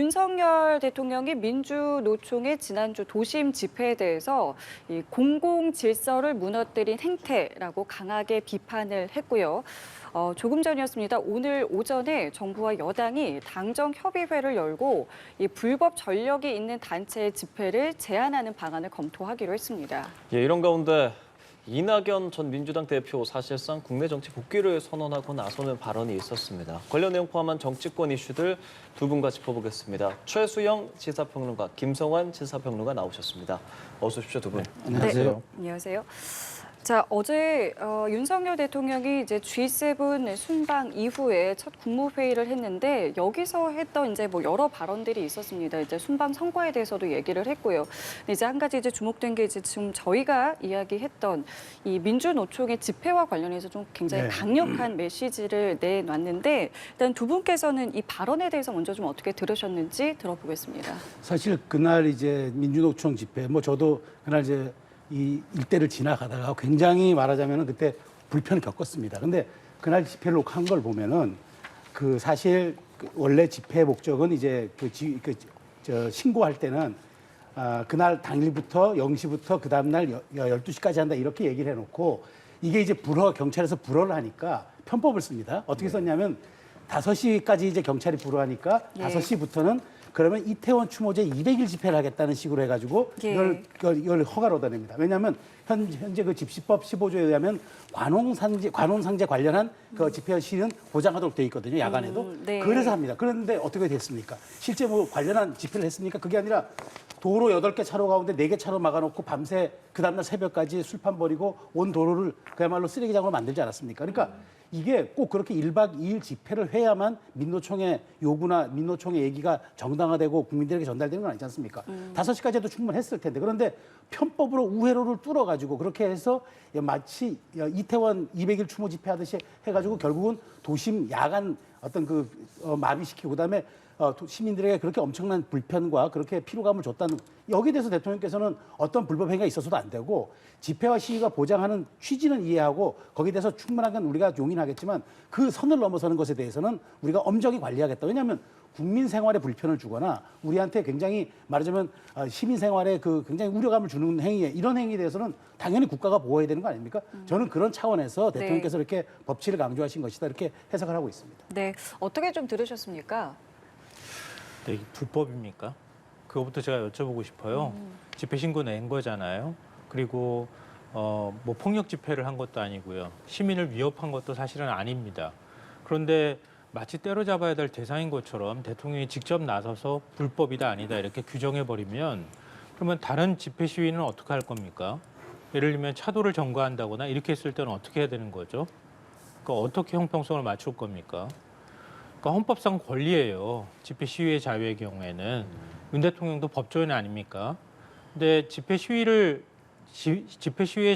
윤석열 대통령이 민주노총의 지난주 도심 집회에 대해서 이 공공 질서를 무너뜨린 행태라고 강하게 비판을 했고요. 조금 전이었습니다. 오늘 오전에 정부와 여당이 당정 협의회를 열고 이 불법 전력이 있는 단체의 집회를 제한하는 방안을 검토하기로 했습니다. 예, 이런 가운데 이낙연 전 민주당 대표 사실상 국내 정치 복귀를 선언하고 나서는 발언이 있었습니다. 관련 내용 포함한 정치권 이슈들 두 분과 짚어보겠습니다. 최수영 시사평론가, 김성환 시사평론가 나오셨습니다. 어서 오십시오, 두 분. 안녕하세요. 네, 안녕하세요. 자, 어제 윤석열 대통령이 이제 G7 순방 이후에 첫 국무회의를 했는데 여기서 했던 이제 뭐 여러 발언들이 있었습니다. 이제 순방 성과에 대해서도 얘기를 했고요. 근데 이제 한 가지 이제 주목된 게 이제 지금 저희가 이야기했던 이 민주노총의 집회와 관련해서 좀 굉장히 강력한 메시지를 내놨는데 일단 두 분께서는 이 발언에 대해서 먼저 좀 어떻게 들으셨는지 들어보겠습니다. 사실 그날 이제 민주노총 집회, 저도 그날 이제 이 일대를 지나가다가 굉장히 말하자면은 그때 불편을 겪었습니다. 근데 그날 집회를 한 걸 보면은 그 사실 원래 집회 목적은 이제 신고할 때는 그날 당일부터 0시부터 그 다음날 12시까지 한다 이렇게 얘기를 해놓고 이게 이제 경찰에서 불허를 하니까 편법을 씁니다. 어떻게 썼냐면 5시까지 이제 경찰이 불허하니까 5시부터는 그러면 이태원 추모제 200일 집회를 하겠다는 식으로 해가지고 이걸 허가를 얻어냅니다. 왜냐하면 현재 그 집시법 15조에 의하면 관혼상제 관련한 그 집회 시는 보장하도록 되어 있거든요. 야간에도. 그래서 합니다. 그런데 어떻게 됐습니까? 실제 뭐 관련한 집회를 했습니까? 그게 아니라 도로 8개 차로 가운데 4개 차로 막아놓고 밤새 그 다음날 새벽까지 술판 버리고 온 도로를 그야말로 쓰레기장으로 만들지 않았습니까? 그러니까 이게 꼭 그렇게 1박 2일 집회를 해야만 민노총의 요구나 민노총의 얘기가 정당화되고 국민들에게 전달되는 건 아니지 않습니까? 5시까지 해도 충분했을 텐데. 그런데 편법으로 우회로를 뚫어가지고 그렇게 해서 마치 이태원 200일 추모 집회 하듯이 해가지고 결국은 도심 야간 어떤 마비시키고 그다음에 시민들에게 그렇게 엄청난 불편과 그렇게 피로감을 줬다는 여기에 대해서 대통령께서는 어떤 불법 행위가 있어서도 안 되고 집회와 시위가 보장하는 취지는 이해하고 거기에 대해서 충분한 건 우리가 용인하겠지만 그 선을 넘어서는 것에 대해서는 우리가 엄정히 관리하겠다. 왜냐하면 국민 생활에 불편을 주거나 우리한테 굉장히 말하자면 시민 생활에 굉장히 우려감을 주는 행위에 이런 행위에 대해서는 당연히 국가가 보호해야 되는 거 아닙니까? 저는 그런 차원에서 대통령께서 이렇게 법치를 강조하신 것이다 이렇게 해석을 하고 있습니다. 네, 어떻게 좀 들으셨습니까? 네, 이게 불법입니까? 그거부터 제가 여쭤보고 싶어요. 집회 신고 낸 거잖아요. 그리고 뭐 폭력 집회를 한 것도 아니고요. 시민을 위협한 것도 사실은 아닙니다. 그런데 마치 때려잡아야 될 대상인 것처럼 대통령이 직접 나서서 불법이다 아니다 이렇게 규정해버리면 그러면 다른 집회 시위는 어떻게 할 겁니까? 예를 들면 차도를 점거한다거나 이렇게 했을 때는 어떻게 해야 되는 거죠? 그러니까 어떻게 형평성을 맞출 겁니까? 그러니까 헌법상 권리예요. 집회 시위의 자유의 경우에는. 윤 대통령도 법조인 아닙니까? 근데 집회 시위의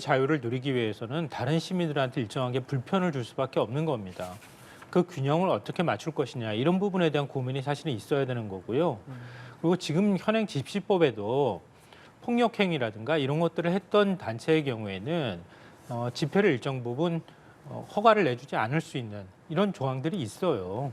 자유를 누리기 위해서는 다른 시민들한테 일정하게 불편을 줄 수밖에 없는 겁니다. 그 균형을 어떻게 맞출 것이냐 이런 부분에 대한 고민이 사실은 있어야 되는 거고요. 그리고 지금 현행 집시법에도 폭력행위라든가 이런 것들을 했던 단체의 경우에는 집회를 일정 부분 허가를 내주지 않을 수 있는 이런 조항들이 있어요.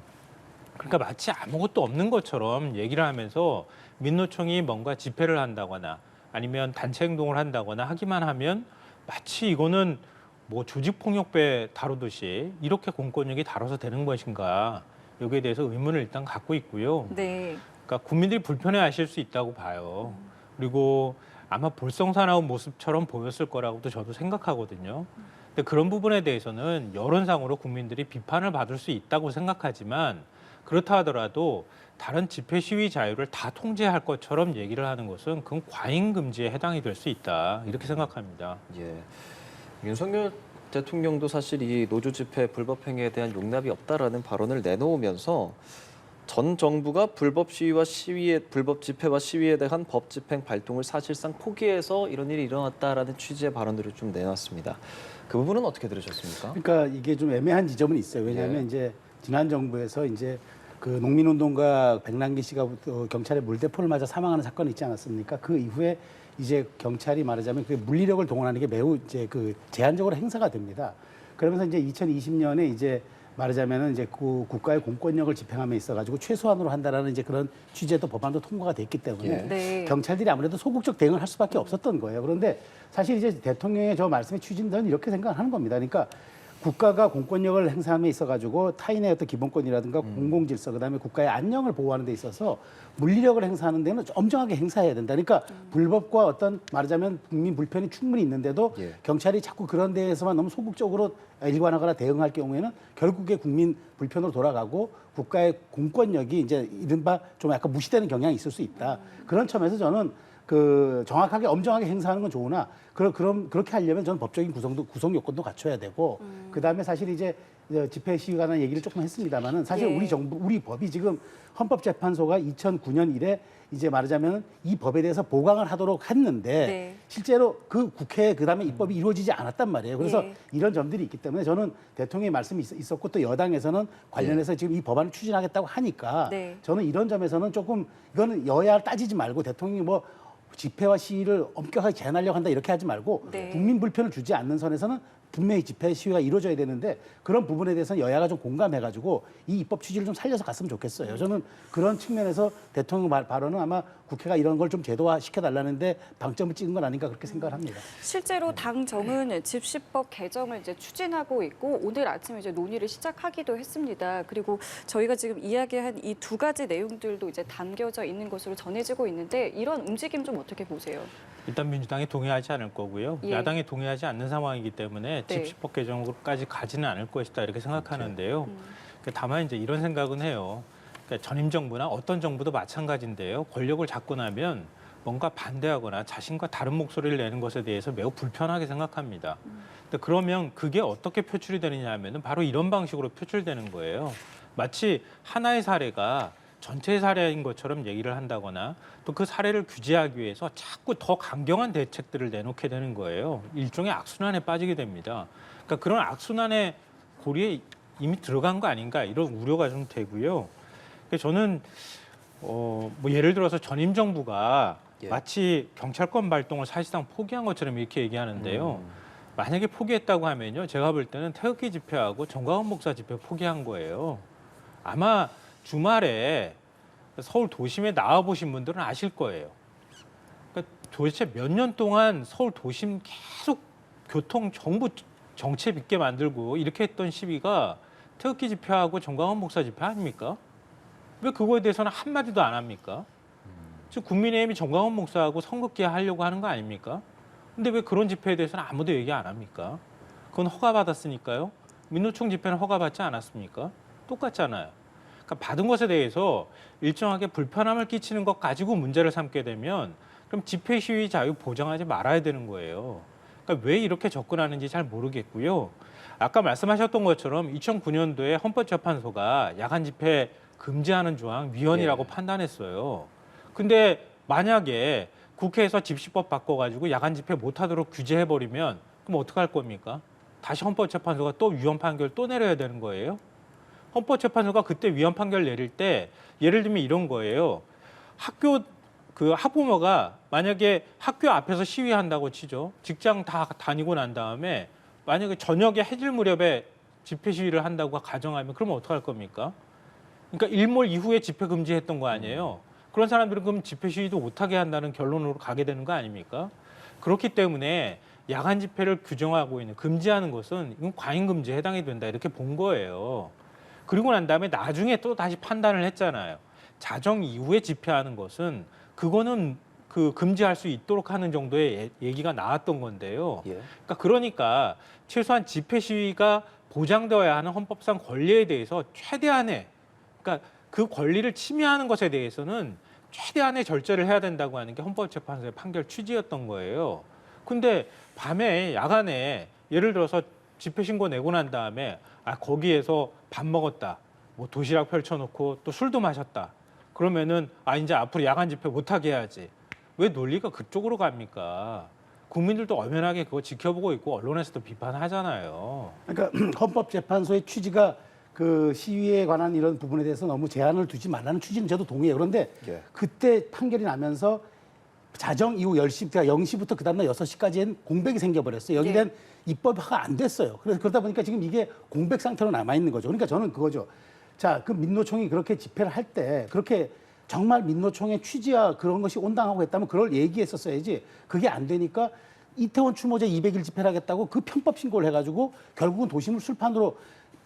그러니까 마치 아무것도 없는 것처럼 얘기를 하면서 민노총이 뭔가 집회를 한다거나 아니면 단체 행동을 한다거나 하기만 하면 마치 이거는 뭐 조직폭력배 다루듯이 이렇게 공권력이 다뤄서 되는 것인가 여기에 대해서 의문을 일단 갖고 있고요. 그러니까 국민들이 불편해하실 수 있다고 봐요. 그리고 아마 볼썽사나운 모습처럼 보였을 거라고도 저도 생각하거든요. 근데 그런 부분에 대해서는 여론상으로 국민들이 비판을 받을 수 있다고 생각하지만 그렇다 하더라도 다른 집회 시위 자유를 다 통제할 것처럼 얘기를 하는 것은 그건 과잉 금지에 해당이 될 수 있다 이렇게 생각합니다. 예, 윤석열 대통령도 사실 이 노조 집회 불법 행위에 대한 용납이 없다라는 발언을 내놓으면서 전 정부가 불법 집회와 시위에 대한 법 집행 발동을 사실상 포기해서 이런 일이 일어났다라는 취지의 발언들을 좀 내놨습니다. 그 부분은 어떻게 들으셨습니까? 그러니까 이게 좀 애매한 지점은 있어요. 왜냐하면 이제 지난 정부에서 이제 그 농민운동가 백남기 씨가 경찰의 물대포를 맞아 사망하는 사건이 있지 않았습니까? 그 이후에 이제 경찰이 말하자면 그 물리력을 동원하는 게 매우 이제 제한적으로 행사가 됩니다. 그러면서 이제 2020년에 이제 말하자면은 이제 그 국가의 공권력을 집행함에 있어가지고 최소한으로 한다라는 이제 그런 취지의 또 법안도 통과가 됐기 때문에 예. 네. 경찰들이 아무래도 소극적 대응을 할 수밖에 없었던 거예요. 그런데 사실 이제 대통령의 저 말씀의 취지는 저는 이렇게 생각하는 겁니다. 그러니까 국가가 공권력을 행사함에 있어가지고 타인의 어떤 기본권이라든가 공공질서, 그다음에 국가의 안녕을 보호하는 데 있어서 물리력을 행사하는 데는 엄정하게 행사해야 된다. 그러니까 불법과 어떤 말하자면 국민 불편이 충분히 있는데도 예. 경찰이 자꾸 그런 데에서만 너무 소극적으로 일관하거나 대응할 경우에는 결국에 국민 불편으로 돌아가고 국가의 공권력이 이제 이른바 좀 약간 무시되는 경향이 있을 수 있다. 그런 점에서 저는 그 정확하게 엄정하게 행사하는 건 좋으나 그렇게 하려면 저는 법적인 구성 요건도 갖춰야 되고 그다음에 사실 이제 집회 시위에 관한 얘기를 조금 했습니다만은 사실 예. 우리 법이 지금 헌법재판소가 2009년 이래 이제 말하자면 이 법에 대해서 보강을 하도록 했는데 네. 실제로 그 국회 그다음에 입법이 이루어지지 않았단 말이에요. 그래서 예. 이런 점들이 있기 때문에 저는 대통령의 말씀이 있었고 또 여당에서는 관련해서 지금 이 법안을 추진하겠다고 하니까 네. 저는 이런 점에서는 조금 이거는 여야를 따지지 말고 대통령이 뭐 집회와 시위를 엄격하게 제한하려고 한다 이렇게 하지 말고 네. 국민 불편을 주지 않는 선에서는 분명히 집회 시위가 이루어져야 되는데 그런 부분에 대해서는 여야가 좀 공감해가지고 이 입법 취지를 좀 살려서 갔으면 좋겠어요. 저는 그런 측면에서 대통령 발언은 아마 국회가 이런 걸 좀 제도화 시켜달라는데 방점을 찍은 건 아닌가 그렇게 생각을 합니다. 실제로 당정은 집시법 개정을 이제 추진하고 있고 오늘 아침에 이제 논의를 시작하기도 했습니다. 그리고 저희가 지금 이야기한 이 두 가지 내용들도 이제 담겨져 있는 것으로 전해지고 있는데 이런 움직임 좀 어떻게 보세요? 일단 민주당이 동의하지 않을 거고요. 예. 야당이 동의하지 않는 상황이기 때문에 네. 집시법 개정으로까지 가지는 않을 것이다 이렇게 생각하는데요. 다만 이제 이런 생각은 해요. 그러니까 전임 정부나 어떤 정부도 마찬가지인데요. 권력을 잡고 나면 뭔가 반대하거나 자신과 다른 목소리를 내는 것에 대해서 매우 불편하게 생각합니다. 근데 그러면 그게 어떻게 표출이 되느냐 하면은 바로 이런 방식으로 표출되는 거예요. 마치 하나의 사례가 전체의 사례인 것처럼 얘기를 한다거나 또 그 사례를 규제하기 위해서 자꾸 더 강경한 대책들을 내놓게 되는 거예요. 일종의 악순환에 빠지게 됩니다. 그러니까 그런 악순환의 고리에 이미 들어간 거 아닌가 이런 우려가 좀 되고요. 그래서 저는 뭐 예를 들어서 전임 정부가 예. 마치 경찰권 발동을 사실상 포기한 것처럼 이렇게 얘기하는데요. 만약에 포기했다고 하면요, 제가 볼 때는 태극기 집회하고 정광훈 목사 집회 포기한 거예요. 아마 주말에 서울 도심에 나와 보신 분들은 아실 거예요. 그러니까 도대체 몇 년 동안 서울 도심 계속 교통 정부 정체 빚게 만들고 이렇게 했던 시위가 태극기 집회하고 정광훈 목사 집회 아닙니까? 왜 그거에 대해서는 한마디도 안 합니까? 즉 국민의힘이 정광훈 목사하고 선긋기 하려고 하는 거 아닙니까? 근데 왜 그런 집회에 대해서는 아무도 얘기 안 합니까? 그건 허가받았으니까요. 민노총 집회는 허가받지 않았습니까? 똑같잖아요. 그러니까 받은 것에 대해서 일정하게 불편함을 끼치는 것 가지고 문제를 삼게 되면 그럼 집회 시위 자유 보장하지 말아야 되는 거예요. 그러니까 왜 이렇게 접근하는지 잘 모르겠고요. 아까 말씀하셨던 것처럼 2009년도에 헌법재판소가 야간 집회 금지하는 조항 위헌이라고 판단했어요. 근데 만약에 국회에서 집시법 바꿔가지고 야간 집회 못하도록 규제해버리면 그럼 어떡할 겁니까? 다시 헌법재판소가 또 위헌 판결 또 내려야 되는 거예요? 헌법재판소가 그때 위헌 판결 내릴 때 예를 들면 이런 거예요. 학교 그 학부모가 만약에 학교 앞에서 시위한다고 치죠. 직장 다 다니고 난 다음에 만약에 저녁에 해질 무렵에 집회 시위를 한다고 가정하면 그러면 어떡할 겁니까? 그러니까 일몰 이후에 집회 금지했던 거 아니에요. 그런 사람들은 그럼 집회 시위도 못하게 한다는 결론으로 가게 되는 거 아닙니까? 그렇기 때문에 야간 집회를 규정하고 있는 금지하는 것은 이건 과잉 금지에 해당이 된다 이렇게 본 거예요. 그리고 난 다음에 나중에 또 다시 판단을 했잖아요. 자정 이후에 집회하는 것은 그거는 그 금지할 수 있도록 하는 정도의 얘기가 나왔던 건데요. 예. 그러니까 최소한 집회 시위가 보장되어야 하는 헌법상 권리에 대해서 최대한의 그러니까 그 권리를 침해하는 것에 대해서는 최대한의 절제를 해야 된다고 하는 게 헌법재판소의 판결 취지였던 거예요. 근데 밤에 야간에 예를 들어서 집회 신고 내고 난 다음에 거기에서 밥 먹었다. 뭐 도시락 펼쳐놓고 또 술도 마셨다. 그러면은 이제 앞으로 야간 집회 못하게 해야지. 왜 논리가 그쪽으로 갑니까? 국민들도 엄연하게 그거 지켜보고 있고 언론에서도 비판하잖아요. 그러니까 헌법재판소의 취지가 그 시위에 관한 이런 부분에 대해서 너무 제한을 두지 말라는 취지는 저도 동의해요. 그런데 예. 그때 판결이 나면서 자정 이후 10시부터 0시부터 그 다음날 6시까지는 공백이 생겨버렸어요. 여기 네. 된 입법화가 안 됐어요. 그래서 그러다 보니까 지금 이게 공백 상태로 남아 있는 거죠. 그러니까 저는 그거죠. 자, 그 민노총이 그렇게 집회를 할 때 그렇게 정말 민노총의 취지와 그런 것이 온당하고 했다면 그걸 얘기했었어야지. 그게 안 되니까 이태원 추모제 200일 집회를 하겠다고 그 편법 신고를 해가지고 결국은 도심을 술판으로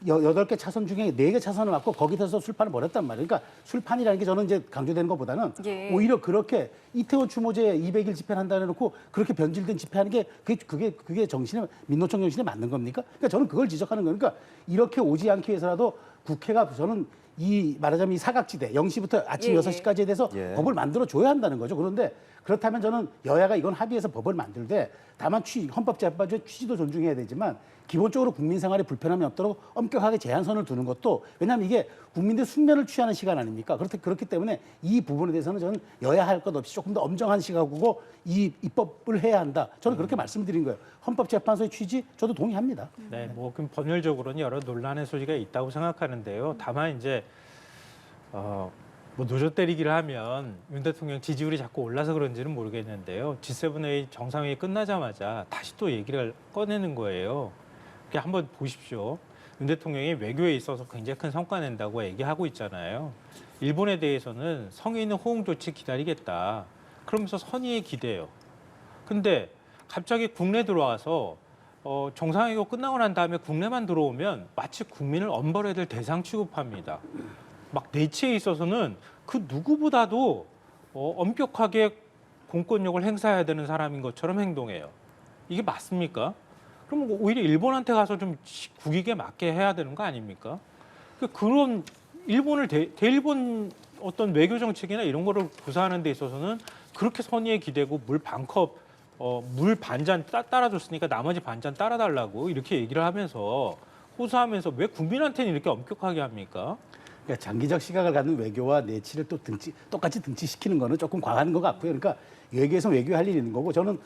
8개 차선 중에 4개 차선을 막고 거기서 술판을 벌였단 말이에요. 그러니까 술판이라는 게 저는 이제 강조되는 것보다는 예. 오히려 그렇게 이태원 추모제 200일 집회를 한다 해놓고 그렇게 변질된 집회하는 게 그게 정신에 민노총 정신에 맞는 겁니까? 그러니까 저는 그걸 지적하는 거니까 그러니까 이렇게 오지 않기 위해서라도 국회가 저는 이 말하자면 이 사각지대 0시부터 아침 예, 6시까지에 대해서 예. 법을 만들어 줘야 한다는 거죠. 그런데 그렇다면 저는 여야가 이건 합의해서 법을 만들 때 다만 헌법재판소의 취지도 존중해야 되지만 기본적으로 국민 생활에 불편함이 없도록 엄격하게 제한선을 두는 것도 왜냐하면 이게 국민들 숙면을 취하는 시간 아닙니까? 그렇기 때문에 이 부분에 대해서는 저는 여야 할 것 없이 조금 더 엄정한 시각이고 이 입법을 해야 한다. 저는 그렇게 말씀드린 거예요. 헌법재판소의 취지 저도 동의합니다. 네, 뭐 그럼 법률적으로는 여러 논란의 소지가 있다고 생각하는데요. 다만 이제 뭐 노조 때리기를 하면 윤 대통령 지지율이 자꾸 올라서 그런지는 모르겠는데요. G7회의 정상회의 끝나자마자 다시 또 얘기를 꺼내는 거예요. 그러니까 한번 보십시오. 윤 대통령이 외교에 있어서 굉장히 큰 성과 낸다고 얘기하고 있잖아요. 일본에 대해서는 성의 있는 호응 조치 기다리겠다. 그러면서 선의에 기대요. 근데 갑자기 국내 들어와서 정상회의가 끝나고 난 다음에 국내만 들어오면 마치 국민을 엄벌해야 될 대상 취급합니다. 막 내치에 있어서는 그 누구보다도 엄격하게 공권력을 행사해야 되는 사람인 것처럼 행동해요. 이게 맞습니까? 그럼 오히려 일본한테 가서 좀 국익에 맞게 해야 되는 거 아닙니까? 그런 일본을 대일본 어떤 외교 정책이나 이런 거를 구사하는 데 있어서는 그렇게 선의에 기대고 물 반컵 물 반잔 따라줬으니까 나머지 반잔 따라달라고 이렇게 얘기를 하면서 호소하면서 왜 국민한테는 이렇게 엄격하게 합니까? 그러니까 장기적 시각을 갖는 외교와 내치를 또 똑같이 등치시키는 거는 조금 과한 것 같고요. 그러니까 외교에서 외교할 일이 있는 거고 저는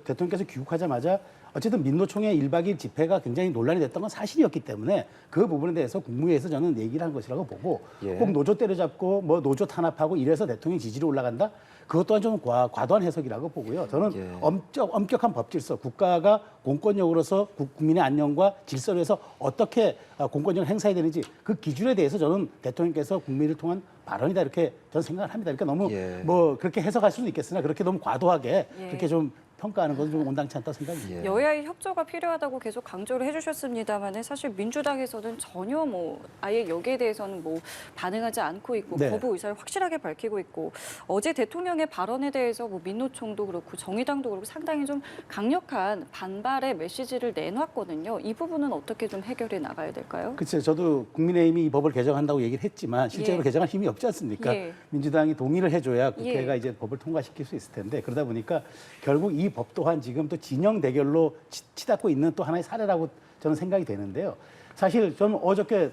대통령께서 귀국하자마자 어쨌든 민노총의 1박 2일 집회가 굉장히 논란이 됐던 건 사실이었기 때문에 그 부분에 대해서 국무회에서 저는 얘기를 한 것이라고 보고 예. 꼭 노조 때려잡고 뭐 노조 탄압하고 이래서 대통령 지지율이 올라간다? 그것 또한 좀 과도한 해석이라고 보고요. 저는 예. 엄격한 법질서, 국가가 공권력으로서 국민의 안녕과 질서를 위해서 어떻게 공권력을 행사해야 되는지 그 기준에 대해서 저는 대통령께서 국민을 통한 발언이다 이렇게 저는 생각을 합니다. 그러니까 너무 예. 뭐 그렇게 해석할 수는 있겠으나 그렇게 너무 과도하게 예. 그렇게 좀 평가하는 것은 좀 온당치 않다고 생각합니다. 예. 여야의 협조가 필요하다고 계속 강조를 해주셨습니다만 사실 민주당에서는 전혀 뭐 아예 여기에 대해서는 뭐 반응하지 않고 있고 네. 거부 의사를 확실하게 밝히고 있고 어제 대통령의 발언에 대해서 뭐 민노총도 그렇고 정의당도 그렇고 상당히 좀 강력한 반발의 메시지를 내놨거든요. 이 부분은 어떻게 좀 해결해 나가야 될까요? 그렇죠. 저도 국민의힘이 이 법을 개정한다고 얘기를 했지만 실제로 예. 개정할 힘이 없지 않습니까? 예. 민주당이 동의를 해줘야 국회가 예. 이제 법을 통과시킬 수 있을 텐데 그러다 보니까 결국 이 법 또한 지금 또 진영 대결로 치닫고 있는 또 하나의 사례라고 저는 생각이 되는데요. 사실 저는 어저께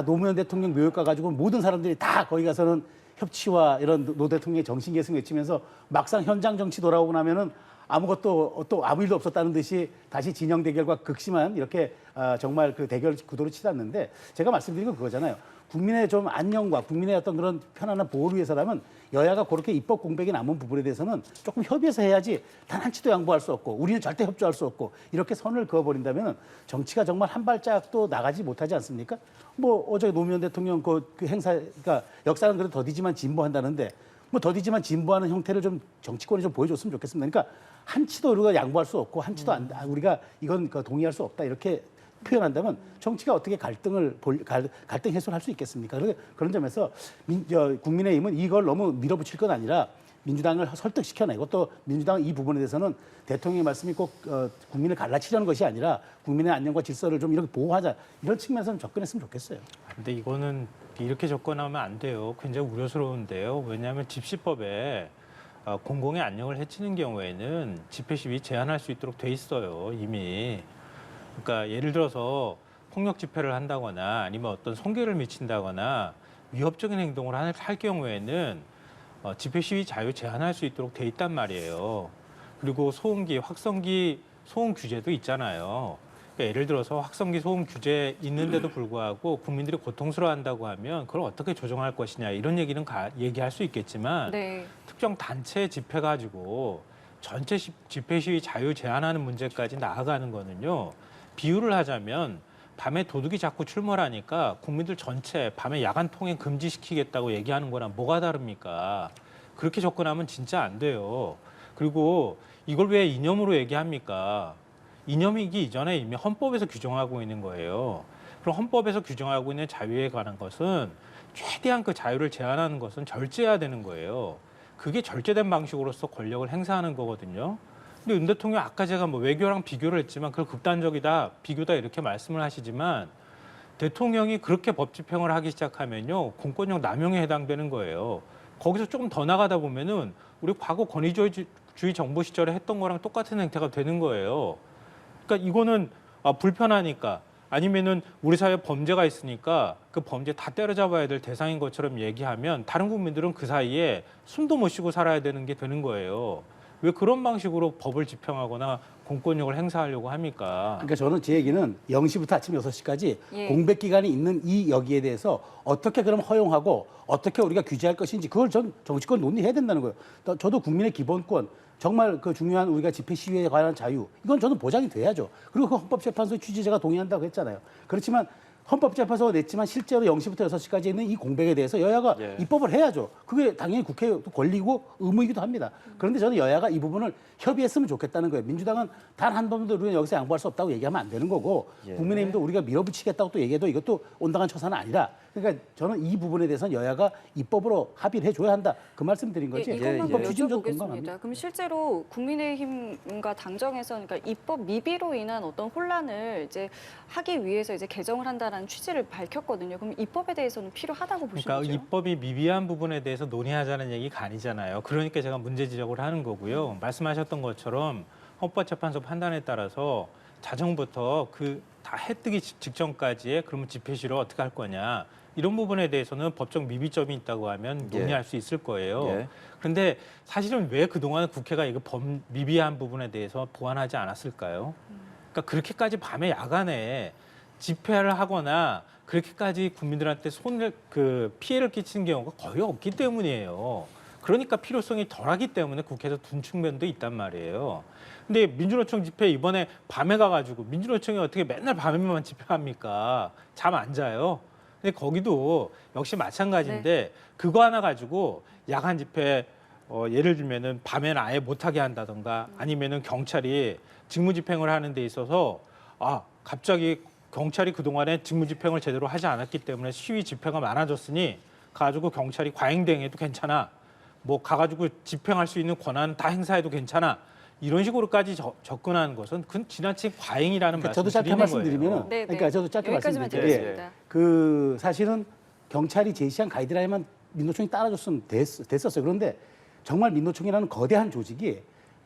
노무현 대통령 묘역 가가지고 모든 사람들이 다 거기 가서는 협치와 이런 노 대통령의 정신 계승 외치면서 막상 현장 정치 돌아오고 나면은 아무것도 또 아무 일도 없었다는 듯이 다시 진영 대결과 극심한 이렇게 정말 그 대결 구도로 치닫는데 제가 말씀드린 건 그거잖아요. 국민의 좀 안녕과 국민의 어떤 그런 편안한 보호를 위해서라면 여야가 그렇게 입법 공백이 남은 부분에 대해서는 조금 협의해서 해야지 단 한치도 양보할 수 없고 우리는 절대 협조할 수 없고 이렇게 선을 그어버린다면 정치가 정말 한 발짝도 나가지 못하지 않습니까? 뭐 어제 노무현 대통령 그 행사, 그러니까 역사는 그래도 더디지만 진보한다는데 뭐 더디지만 진보하는 형태를 좀 정치권이 좀 보여줬으면 좋겠습니다. 그러니까 한치도 우리가 양보할 수 없고 한치도 우리가 이건 동의할 수 없다 이렇게 표현한다면 정치가 어떻게 갈등 해소를 할 수 있겠습니까? 그런 점에서 국민의힘은 이걸 너무 밀어붙일 건 아니라 민주당을 설득시켜내고 또 민주당은 이 부분에 대해서는 대통령의 말씀이 꼭 국민을 갈라치려는 것이 아니라 국민의 안녕과 질서를 좀 이렇게 보호하자 이런 측면에서는 접근했으면 좋겠어요. 근데 이거는 이렇게 접근하면 안 돼요. 굉장히 우려스러운데요. 왜냐하면 집시법에 공공의 안녕을 해치는 경우에는 집회 시위 제한할 수 있도록 돼 있어요. 이미. 그러니까 예를 들어서 폭력 집회를 한다거나 아니면 어떤 손괴를 미친다거나 위협적인 행동을 할 경우에는 집회 시위 자유 제한할 수 있도록 돼 있단 말이에요. 그리고 소음기, 확성기 소음 규제도 있잖아요. 그러니까 예를 들어서 확성기 소음 규제 있는데도 불구하고 국민들이 고통스러워한다고 하면 그걸 어떻게 조정할 것이냐 이런 얘기는 얘기할 수 있겠지만 네. 특정 단체 집회 가지고 전체 집회 시위 자유 제한하는 문제까지 나아가는 거는요. 비유를 하자면 밤에 도둑이 자꾸 출몰하니까 국민들 전체 밤에 야간 통행 금지시키겠다고 얘기하는 거랑 뭐가 다릅니까? 그렇게 접근하면 진짜 안 돼요. 그리고 이걸 왜 이념으로 얘기합니까? 이념이기 이전에 이미 헌법에서 규정하고 있는 거예요. 그럼 헌법에서 규정하고 있는 자유에 관한 것은 최대한 그 자유를 제한하는 것은 절제해야 되는 거예요. 그게 절제된 방식으로서 권력을 행사하는 거거든요. 근데 윤 대통령 아까 제가 뭐 외교랑 비교를 했지만 그걸 극단적이다, 비교다 이렇게 말씀을 하시지만 대통령이 그렇게 법 집행을 하기 시작하면요. 공권력 남용에 해당되는 거예요. 거기서 조금 더 나가다 보면은 우리 과거 권위주의 정부 시절에 했던 거랑 똑같은 행태가 되는 거예요. 그러니까 이거는 불편하니까 아니면은 우리 사회에 범죄가 있으니까 그 범죄 다 때려잡아야 될 대상인 것처럼 얘기하면 다른 국민들은 그 사이에 숨도 못 쉬고 살아야 되는 게 되는 거예요. 왜 그런 방식으로 법을 집행하거나 공권력을 행사하려고 합니까? 그러니까 저는 제 얘기는 0시부터 아침 6시까지 예. 공백 기간이 있는 이 여기에 대해서 어떻게 그럼 허용하고 어떻게 우리가 규제할 것인지 그걸 전 정치권 논의해야 된다는 거예요. 저도 국민의 기본권 정말 그 중요한 우리가 집회 시위에 관한 자유 이건 저는 보장이 돼야죠. 그리고 그 헌법재판소의 취지제가 동의한다고 했잖아요. 그렇지만 헌법재판소가 냈지만 실제로 0시부터 6시까지 있는 이 공백에 대해서 여야가 예. 입법을 해야죠. 그게 당연히 국회의 권리고 의무이기도 합니다. 그런데 저는 여야가 이 부분을 협의했으면 좋겠다는 거예요. 민주당은 단 한 번도 우리는 여기서 양보할 수 없다고 얘기하면 안 되는 거고 예. 국민의힘도 우리가 밀어붙이겠다고 또 얘기해도 이것도 온당한 처사는 아니라 그러니까 저는 이 부분에 대해서는 여야가 입법으로 합의를 해줘야 한다. 그 말씀 드린 거지. 이것만 예, 더 예. 취지는 저도 공감합니다. 여쭤보겠습니다. 그럼 실제로 국민의힘과 당정에서 그러니까 입법 미비로 인한 어떤 혼란을 이제 하기 위해서 이제 개정을 한다라는 취지를 밝혔거든요. 그럼 입법에 대해서는 필요하다고 보시는 그러니까 거죠? 입법이 미비한 부분에 대해서 논의하자는 얘기가 아니잖아요. 그러니까 제가 문제 지적을 하는 거고요. 말씀하셨던 것처럼 헌법재판소 판단에 따라서 자정부터 그 다 해뜨기 직전까지의 그러면 집회 시위를 어떻게 할 거냐 이런 부분에 대해서는 법적 미비점이 있다고 하면 논의할 수 있을 거예요. 예. 그런데 사실은 왜 그동안 국회가 이거 미비한 부분에 대해서 보완하지 않았을까요? 그러니까 그렇게까지 밤에 야간에 집회를 하거나 그렇게까지 국민들한테 피해를 끼치는 경우가 거의 없기 때문이에요. 그러니까 필요성이 덜하기 때문에 국회에서 둔 측면도 있단 말이에요. 근데 민주노총 집회 이번에 밤에 가가지고 민주노총이 어떻게 맨날 밤에만 집회합니까? 잠 안 자요. 근데 거기도 역시 마찬가지인데 그거 하나 가지고 야간 집회 예를 들면은 밤에는 아예 못하게 한다던가 아니면은 경찰이 직무집행을 하는 데 있어서 갑자기 경찰이 그동안에 직무집행을 제대로 하지 않았기 때문에 시위 집회가 많아졌으니 가지고 경찰이 과잉대응해도 괜찮아. 뭐 가가지고 집행할 수 있는 권한 다 행사해도 괜찮아. 이런 식으로까지 접근하는 것은 그건 지나친 과잉이라는 그러니까 저도 말씀을 짧게 드리는 거예요. 말씀드리면 네, 네. 그러니까 저도 짧게 여기까지만 말씀드리면 드리겠습니다. 그 사실은 경찰이 제시한 가이드라인만 민노총이 따라줬으면 됐었어요. 그런데 정말 민노총이라는 거대한 조직이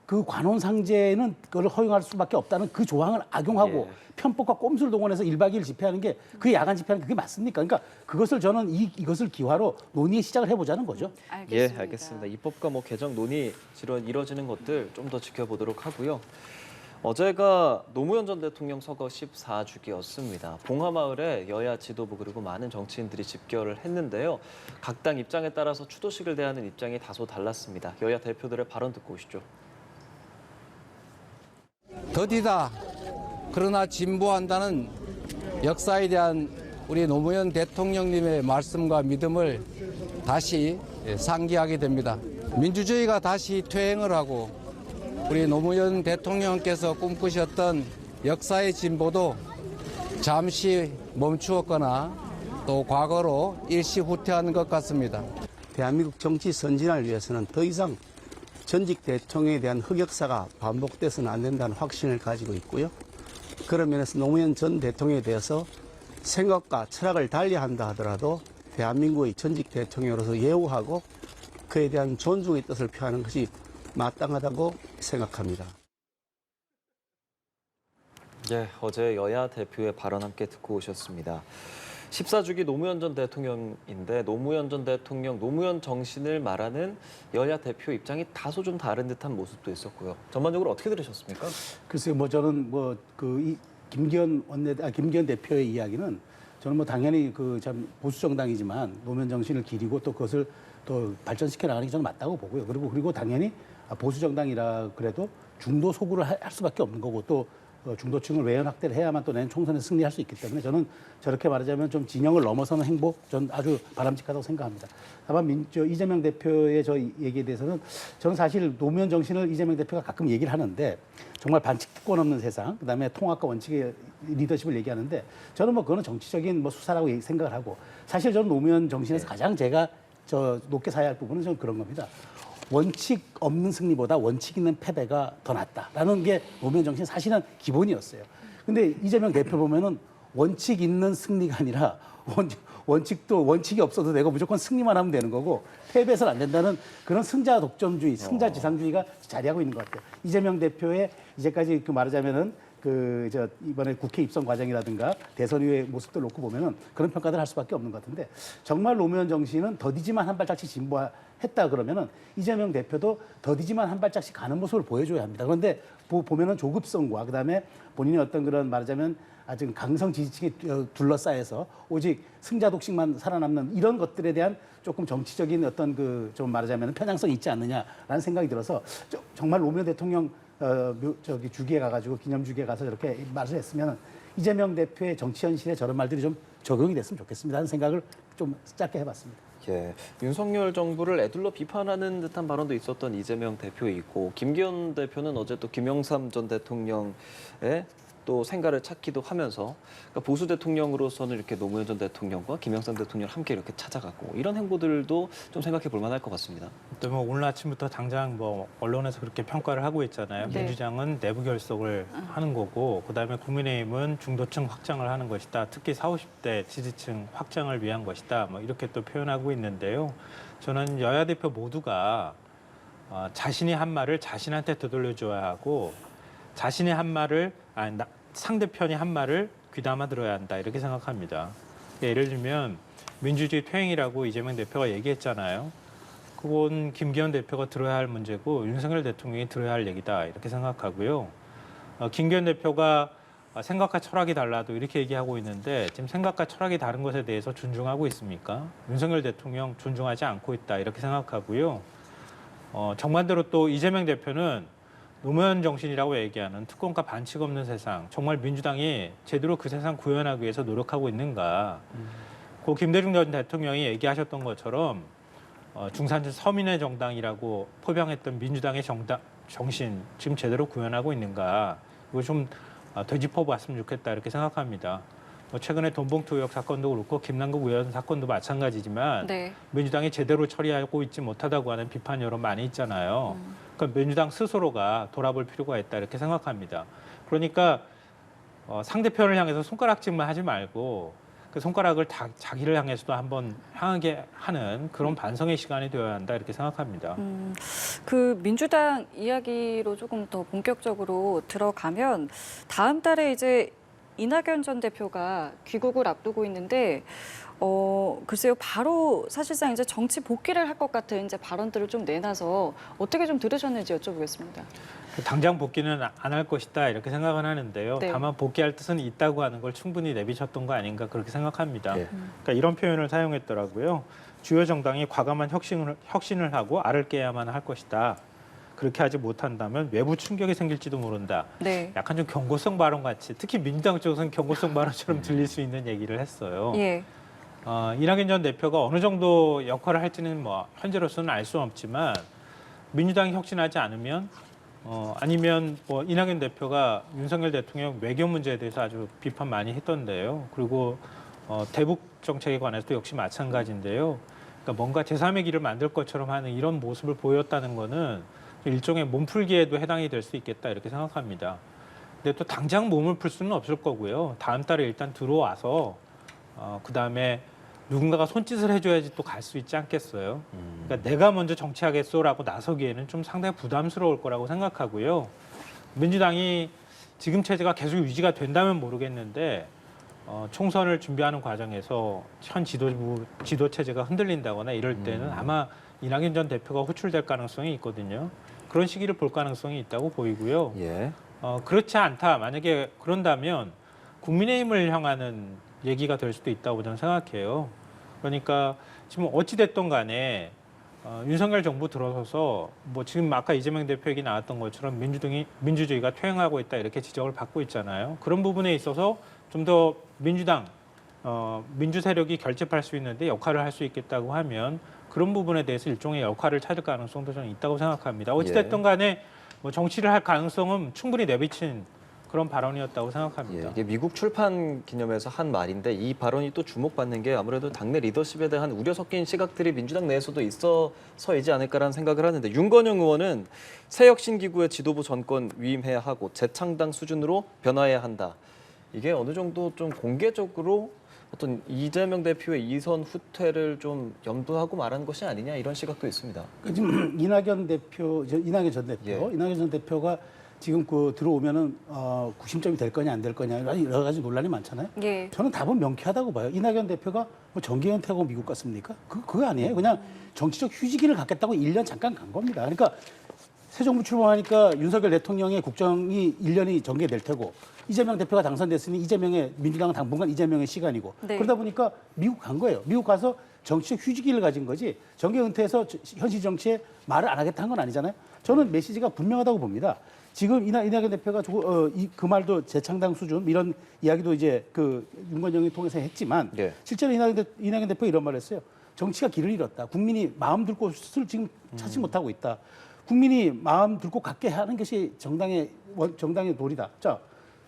그 관혼상제는 그걸 허용할 수밖에 없다는 그 조항을 악용하고 예. 편법과 꼼수를 동원해서 1박 2일 집회하는 게 그 야간 집회하는 그게 맞습니까? 그러니까 그것을 저는 이것을 기화로 논의의 시작을 해보자는 거죠. 알겠습니다. 예, 알겠습니다. 입법과 뭐 개정 논의 이루어지는 것들 좀 더 지켜보도록 하고요. 어제가 노무현 전 대통령 서거 14주기였습니다. 봉하마을에 여야 지도부 그리고 많은 정치인들이 집결을 했는데요. 각 당 입장에 따라서 추도식을 대하는 입장이 다소 달랐습니다. 여야 대표들의 발언 듣고 오시죠. 더디다. 그러나 진보한다는 역사에 대한 우리 노무현 대통령님의 말씀과 믿음을 다시 상기하게 됩니다. 민주주의가 다시 퇴행을 하고 우리 노무현 대통령께서 꿈꾸셨던 역사의 진보도 잠시 멈추었거나 또 과거로 일시 후퇴하는 것 같습니다. 대한민국 정치 선진화를 위해서는 더 이상 전직 대통령에 대한 흑역사가 반복돼서는 안 된다는 확신을 가지고 있고요. 그런 면에서 노무현 전 대통령에 대해서 생각과 철학을 달리한다 하더라도 대한민국의 전직 대통령으로서 예우하고 그에 대한 존중의 뜻을 표하는 것이 마땅하다고 생각합니다. 예, 어제 여야 대표의 발언 함께 듣고 오셨습니다. 14주기 노무현 전 대통령인데 노무현 전 대통령, 노무현 정신을 말하는 여야 대표 입장이 다소 좀 다른 듯한 모습도 있었고요. 전반적으로 어떻게 들으셨습니까? 글쎄요, 저는 김기현 대표의 이야기는 저는 당연히 참 보수 정당이지만 노무현 정신을 기리고 또 그것을 또 발전시켜 나가는 게 저는 맞다고 보고요. 그리고 당연히 보수 정당이라 그래도 중도 소구를 할 수밖에 없는 거고 또 중도층을 외연 확대를 해야만 또 내년 총선에 승리할 수 있기 때문에 저는 저렇게 말하자면 좀 진영을 넘어서는 행보 전 아주 바람직하다고 생각합니다. 다만 이재명 대표의 저 얘기에 대해서는 저는 사실 노무현 정신을 이재명 대표가 가끔 얘기를 하는데 정말 반칙 특권 없는 세상, 그다음에 통합과 원칙의 리더십을 얘기하는데 저는 뭐 그거는 정치적인 뭐 수사라고 생각을 하고 사실 저는 노무현 정신에서 가장 제가 높게 사야 할 부분은 저는 그런 겁니다. 원칙 없는 승리보다 원칙 있는 패배가 더 낫다라는 게 노무현 정신 사실은 기본이었어요. 근데 이재명 대표 보면은 원칙 있는 승리가 아니라 원칙이 없어도 되고 무조건 승리만 하면 되는 거고 패배해서는 안 된다는 그런 승자 독점주의, 승자 지상주의가 자리하고 있는 것 같아요. 이재명 대표의 이제까지 말하자면은 이번에 국회 입성 과정이라든가 대선 이후의 모습들 놓고 보면은 그런 평가들을 할 수밖에 없는 것 같은데 정말 노무현 정신은 더디지만 한 발짝씩 진보했다 그러면은 이재명 대표도 더디지만 한 발짝씩 가는 모습을 보여줘야 합니다. 그런데 보면은 조급성과 그다음에 본인의 어떤 그런 말하자면 아주 강성 지지층에 둘러싸여서 오직 승자 독식만 살아남는 이런 것들에 대한 조금 정치적인 어떤 좀 말하자면 편향성이 있지 않느냐라는 생각이 들어서 정말 노무현 대통령 주기에 가가지고 기념주기에 가서 저렇게 말을 했으면 이재명 대표의 정치 현실에 저런 말들이 좀 적용이 됐으면 좋겠습니다 하는 생각을 좀 짧게 해봤습니다. 예, 윤석열 정부를 애둘러 비판하는 듯한 발언도 있었던 이재명 대표이고 김기현 대표는 어제 또 김영삼 전 대통령의 또 생가를 찾기도 하면서 그러니까 보수 대통령으로서는 이렇게 노무현 전 대통령과 김영삼 대통령을 함께 이렇게 찾아가고 이런 행보들도 좀 생각해 볼 만할 것 같습니다. 또 뭐 오늘 아침부터 당장 뭐 언론에서 그렇게 평가를 하고 있잖아요. 네. 민주당은 내부 결속을 하는 거고 그다음에 국민의힘은 중도층 확장을 하는 것이다. 특히 40, 50대 지지층 확장을 위한 것이다. 뭐 이렇게 또 표현하고 있는데요. 저는 여야 대표 모두가 자신이 한 말을 자신한테 되돌려줘야 하고 자신의 한 말을 상대편이 한 말을 귀담아 들어야 한다 이렇게 생각합니다. 예를 들면 민주주의 퇴행이라고 이재명 대표가 얘기했잖아요. 그건 김기현 대표가 들어야 할 문제고 윤석열 대통령이 들어야 할 얘기다 이렇게 생각하고요. 김기현 대표가 생각과 철학이 달라도 이렇게 얘기하고 있는데 지금 생각과 철학이 다른 것에 대해서 존중하고 있습니까? 윤석열 대통령 존중하지 않고 있다 이렇게 생각하고요. 정반대로 또 이재명 대표는 노무현 정신이라고 얘기하는 특권과 반칙 없는 세상, 정말 민주당이 제대로 그 세상 구현하기 위해서 노력하고 있는가. 고 김대중 전 대통령이 얘기하셨던 것처럼 중산층 서민의 정당이라고 포병했던 민주당의 정신 지금 제대로 구현하고 있는가. 이거 좀 되짚어 봤으면 좋겠다 이렇게 생각합니다. 최근에 돈봉투 의혹 사건도 그렇고 김남국 의원 사건도 마찬가지지만 네. 민주당이 제대로 처리하고 있지 못하다고 하는 비판 여론 많이 있잖아요. 그러니까 민주당 스스로가 돌아볼 필요가 있다 이렇게 생각합니다. 그러니까 상대편을 향해서 손가락질만 하지 말고 그 손가락을 자기를 향해서도 한번 향하게 하는 그런 반성의 시간이 되어야 한다 이렇게 생각합니다. 그 민주당 이야기로 조금 더 본격적으로 들어가면 다음 달에 이제 이낙연 전 대표가 귀국을 앞두고 있는데 글쎄요 바로 사실상 이제 정치 복귀를 할 것 같은 이제 발언들을 좀 내놔서 어떻게 좀 들으셨는지 여쭤보겠습니다. 당장 복귀는 안 할 것이다 이렇게 생각은 하는데요. 네. 다만 복귀할 뜻은 있다고 하는 걸 충분히 내비쳤던 거 아닌가 그렇게 생각합니다. 네. 그러니까 이런 표현을 사용했더라고요. 주요 정당이 과감한 혁신을 하고 알을 깨야만 할 것이다. 그렇게 하지 못한다면 외부 충격이 생길지도 모른다. 네. 약간 좀 경고성 발언 같이 특히 민주당 쪽에서는 경고성 발언처럼 들릴 수 있는 얘기를 했어요. 예. 이낙연 전 대표가 어느 정도 역할을 할지는 뭐 현재로서는 알 수 없지만 민주당이 혁신하지 않으면 아니면 뭐 이낙연 대표가 윤석열 대통령 외교 문제에 대해서 아주 비판 많이 했던데요. 그리고 대북 정책에 관해서도 역시 마찬가지인데요. 그러니까 뭔가 제3의 길을 만들 것처럼 하는 이런 모습을 보였다는 거는 일종의 몸풀기에도 해당이 될 수 있겠다 이렇게 생각합니다. 근데 또 당장 몸을 풀 수는 없을 거고요. 다음 달에 일단 들어와서 그다음에 누군가가 손짓을 해줘야지 또 갈 수 있지 않겠어요. 그러니까 내가 먼저 정치하겠소라고 나서기에는 좀 상당히 부담스러울 거라고 생각하고요. 민주당이 지금 체제가 계속 유지가 된다면 모르겠는데 총선을 준비하는 과정에서 현 지도 체제가 흔들린다거나 이럴 때는 아마 이낙연 전 대표가 호출될 가능성이 있거든요. 그런 시기를 볼 가능성이 있다고 보이고요. 예. 그렇지 않다. 만약에 그런다면 국민의힘을 향하는 얘기가 될 수도 있다고 저는 생각해요. 그러니까 지금 어찌 됐든 간에 윤석열 정부 들어서서 뭐 지금 아까 이재명 대표 얘기 나왔던 것처럼 민주주의가 퇴행하고 있다 이렇게 지적을 받고 있잖아요. 그런 부분에 있어서 좀 더 민주당 민주 세력이 결집할 수 있는데 역할을 할 수 있겠다고 하면 그런 부분에 대해서 일종의 역할을 찾을 가능성도 저는 있다고 생각합니다. 어찌됐든 간에 뭐 정치를 할 가능성은 충분히 내비친 그런 발언이었다고 생각합니다. 이게 미국 출판 기념회에서 한 말인데 이 발언이 또 주목받는 게 아무래도 당내 리더십에 대한 우려 섞인 시각들이 민주당 내에서도 있어서이지 않을까라는 생각을 하는데 윤건영 의원은 새 혁신기구의 지도부 전권 위임해야 하고 재창당 수준으로 변화해야 한다. 이게 어느 정도 좀 공개적으로 어떤 이재명 대표의 이선 후퇴를 좀 염두하고 말한 것이 아니냐 이런 시각도 있습니다. 지금 이낙연 전 대표, 예. 이낙연 전 대표가 지금 들어오면은 구심점이 될 거냐 안 될 거냐 여러 가지 논란이 많잖아요. 예. 저는 답은 명쾌하다고 봐요. 이낙연 대표가 뭐 정계 은퇴하고 미국 갔습니까? 그거 아니에요. 그냥 정치적 휴지기를 갖겠다고 1년 잠깐 간 겁니다. 그러니까 새 정부 출범하니까 윤석열 대통령의 국정이 1년이 전개될 테고 이재명 대표가 당선됐으니 이재명의 민주당은 당분간 이재명의 시간이고 네. 그러다 보니까 미국 간 거예요. 미국 가서 정치적 휴지기를 가진 거지 정계 은퇴해서 현실 정치에 말을 안 하겠다 한 건 아니잖아요. 저는 메시지가 분명하다고 봅니다. 지금 이낙연 대표가 그 말도 재창당 수준 이런 이야기도 이제 윤건영이 통해서 했지만 네. 실제로 이낙연 대표가 이런 말을 했어요. 정치가 길을 잃었다. 국민이 마음 들 곳을 지금 찾지 못하고 있다. 국민이 마음 들고 갖게 하는 것이 정당의 도리다. 자,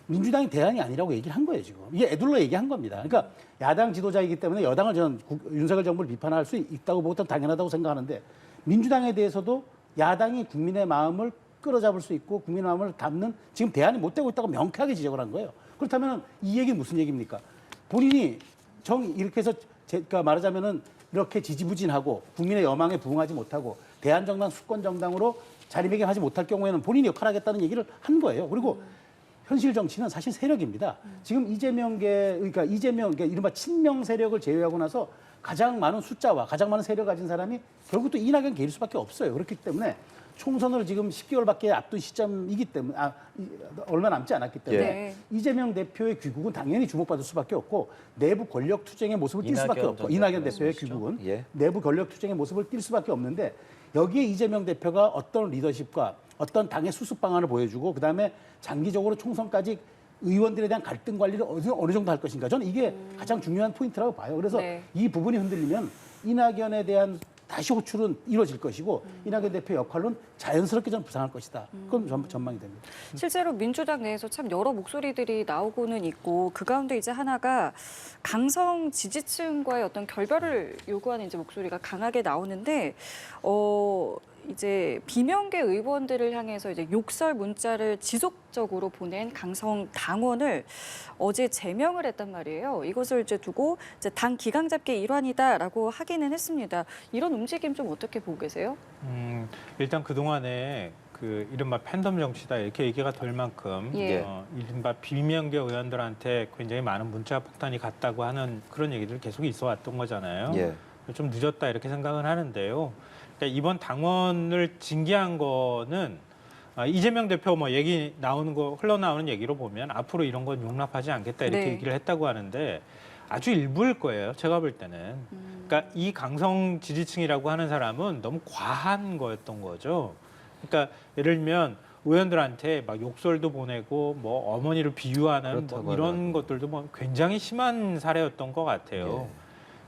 민주당이 대안이 아니라고 얘기를 한 거예요, 지금. 이게 애둘러 얘기한 겁니다. 그러니까 야당 지도자이기 때문에 여당을 저는 윤석열 정부를 비판할 수 있다고 보고 당연하다고 생각하는데 민주당에 대해서도 야당이 국민의 마음을 끌어잡을 수 있고 국민의 마음을 담는 지금 대안이 못 되고 있다고 명쾌하게 지적을 한 거예요. 그렇다면 이 얘기는 무슨 얘기입니까? 본인이 이렇게 해서 제가 말하자면은 이렇게 지지부진하고 국민의 여망에 부응하지 못하고 대한정당 수권정당으로 자리매김하지 못할 경우에는 본인이 역할하겠다는 얘기를 한 거예요. 그리고 현실 정치는 사실 세력입니다. 지금 그러니까 이른바 친명 세력을 제외하고 나서 가장 많은 숫자와 가장 많은 세력 가진 사람이 결국 또 이낙연 개일 수밖에 없어요. 그렇기 때문에 총선을 지금 10개월밖에 앞둔 시점이기 때문에 얼마 남지 않았기 때문에 네. 이재명 대표의 귀국은 당연히 주목받을 수밖에 없고 내부 권력 투쟁의 모습을 띌 수밖에 없고 이낙연 대표의 귀국은 예. 내부 권력 투쟁의 모습을 띌 수밖에 없는데 여기에 이재명 대표가 어떤 리더십과 어떤 당의 수습 방안을 보여주고 그다음에 장기적으로 총선까지 의원들에 대한 갈등 관리를 어느 정도 할 것인가. 저는 이게 가장 중요한 포인트라고 봐요. 그래서 네. 이 부분이 흔들리면 이낙연에 대한 다시 호출은 이루어질 것이고 이낙연 대표의 역할은 자연스럽게 좀 부상할 것이다. 그건 전망이 됩니다. 실제로 민주당 내에서 참 여러 목소리들이 나오고는 있고 그 가운데 이제 하나가 강성 지지층과의 어떤 결별을 요구하는 이제 목소리가 강하게 나오는데 이제 비명계 의원들을 향해서 이제 욕설 문자를 지속적으로 보낸 강성 당원을 어제 제명을 했단 말이에요. 이것을 이제 두고 이제 당 기강 잡기의 일환이다라고 하기는 했습니다. 이런 움직임 좀 어떻게 보고 계세요? 일단 그동안에 이른바 팬덤 정치다 이렇게 얘기가 될 만큼 예. 이른바 비명계 의원들한테 굉장히 많은 문자 폭탄이 갔다고 하는 그런 얘기들 계속 있어 왔던 거잖아요. 예. 좀 늦었다 이렇게 생각은 하는데요. 그러니까 이번 당원을 징계한 거는 이재명 대표 뭐 얘기 흘러나오는 얘기로 보면 앞으로 이런 건 용납하지 않겠다 이렇게 네. 얘기를 했다고 하는데 아주 일부일 거예요. 제가 볼 때는. 그러니까 이 강성 지지층이라고 하는 사람은 너무 과한 거였던 거죠. 그러니까 예를 들면 의원들한테 막 욕설도 보내고 뭐 어머니를 비유하는 뭐 이런 것들도 뭐 굉장히 심한 사례였던 것 같아요.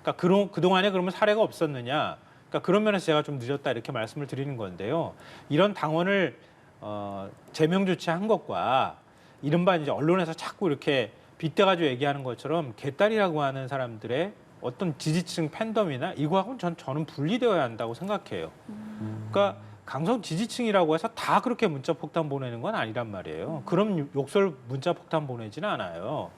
그러니까 그동안에 그러면 사례가 없었느냐? 그러니까 그런 면에서 제가 좀 늦었다 이렇게 말씀을 드리는 건데요. 이런 당원을 제명 조치한 것과 이른바 이제 언론에서 자꾸 이렇게 빗대가지고 얘기하는 것처럼 개딸이라고 하는 사람들의 어떤 지지층 팬덤이나 이거하고는 저는 분리되어야 한다고 생각해요. 그러니까 강성 지지층이라고 해서 다 그렇게 문자 폭탄 보내는 건 아니란 말이에요. 그럼 욕설 문자 폭탄 보내지는 않아요.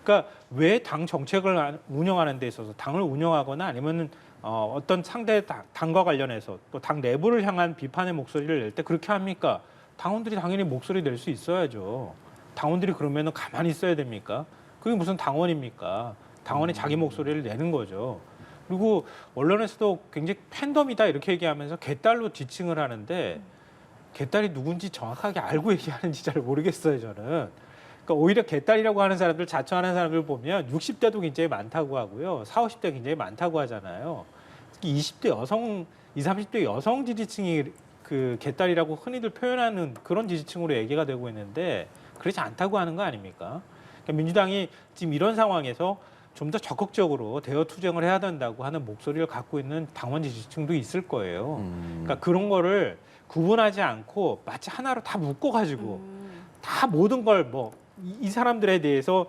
그러니까 왜 당 정책을 운영하는 데 있어서 당을 운영하거나 아니면 어떤 상대 당과 관련해서 또 당 내부를 향한 비판의 목소리를 낼 때 그렇게 합니까? 당원들이 당연히 목소리 낼 수 있어야죠. 당원들이 그러면은 가만히 있어야 됩니까? 그게 무슨 당원입니까? 당원이 자기 목소리를 내는 거죠. 그리고 언론에서도 굉장히 팬덤이다 이렇게 얘기하면서 개딸로 지칭을 하는데 개딸이 누군지 정확하게 알고 얘기하는지 잘 모르겠어요, 저는. 그러니까 오히려 개딸이라고 하는 사람들, 자처하는 사람들 보면 60대도 굉장히 많다고 하고요. 40, 50대 굉장히 많다고 하잖아요. 특히 20대 여성 20, 30대 여성 지지층이 그 개딸이라고 흔히들 표현하는 그런 지지층으로 얘기가 되고 있는데 그렇지 않다고 하는 거 아닙니까? 그러니까 민주당이 지금 이런 상황에서 좀 더 적극적으로 대여 투쟁을 해야 된다고 하는 목소리를 갖고 있는 당원 지지층도 있을 거예요. 그러니까 그런 거를 구분하지 않고 마치 하나로 다 묶어가지고 다 모든 걸 뭐 이 사람들에 대해서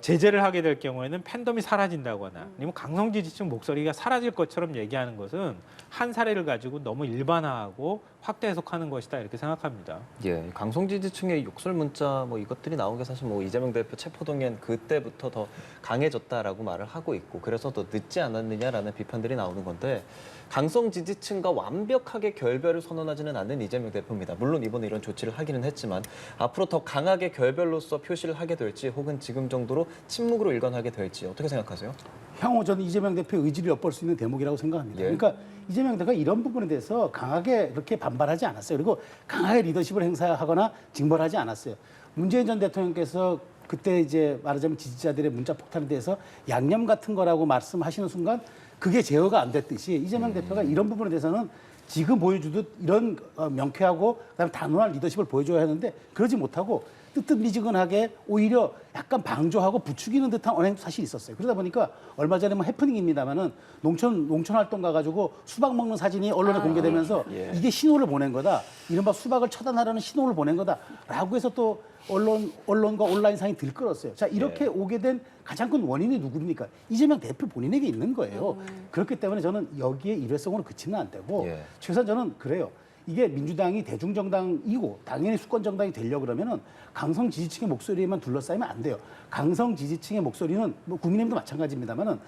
제재를 하게 될 경우에는 팬덤이 사라진다거나 아니면 강성 지지층 목소리가 사라질 것처럼 얘기하는 것은 한 사례를 가지고 너무 일반화하고 확대 해석하는 것이다 이렇게 생각합니다. 예, 강성 지지층의 욕설 문자 뭐 이것들이 나온 게 사실 뭐 이재명 대표 체포동의안 그때부터 더 강해졌다라고 말을 하고 있고 그래서 더 늦지 않았느냐라는 비판들이 나오는 건데 강성 지지층과 완벽하게 결별을 선언하지는 않는 이재명 대표입니다. 물론 이번에 이런 조치를 하기는 했지만 앞으로 더 강하게 결별로서 표시를 하게 될지 혹은 지금 정도로 침묵으로 일관하게 될지 어떻게 생각하세요? 향후 저는 이재명 대표의 의지를 엿볼 수 있는 대목이라고 생각합니다. 예. 그러니까 이재명 대표가 이런 부분에 대해서 강하게 그렇게 반발하지 않았어요. 그리고 강하게 리더십을 행사하거나 징벌하지 않았어요. 문재인 전 대통령께서 그때 이제 말하자면 지지자들의 문자 폭탄에 대해서 양념 같은 거라고 말씀하시는 순간 그게 제어가 안 됐듯이 이재명 대표가 이런 부분에 대해서는 지금 보여주듯 이런 명쾌하고 그다음에 단호한 리더십을 보여줘야 하는데 그러지 못하고 뜨뜻미지근하게 오히려 약간 방조하고 부추기는 듯한 언행도 사실 있었어요. 그러다 보니까 얼마 전에 뭐 해프닝입니다만은 농촌 활동 가가지고 수박 먹는 사진이 언론에 공개되면서 예. 이게 신호를 보낸 거다. 이른바 수박을 처단하라는 신호를 보낸 거다라고 해서 또 언론과 온라인상이 들끓었어요. 자 이렇게 오게 된 가장 큰 원인이 누굽니까? 이재명 대표 본인에게 있는 거예요. 그렇기 때문에 저는 여기에 일회성으로 그치는 안 되고 예. 최소한 저는 그래요. 이게 민주당이 대중정당이고 당연히 수권정당이 되려고 그러면은 강성 지지층의 목소리에만 둘러싸이면 안 돼요. 강성 지지층의 목소리는 뭐 국민의힘도 마찬가지입니다만은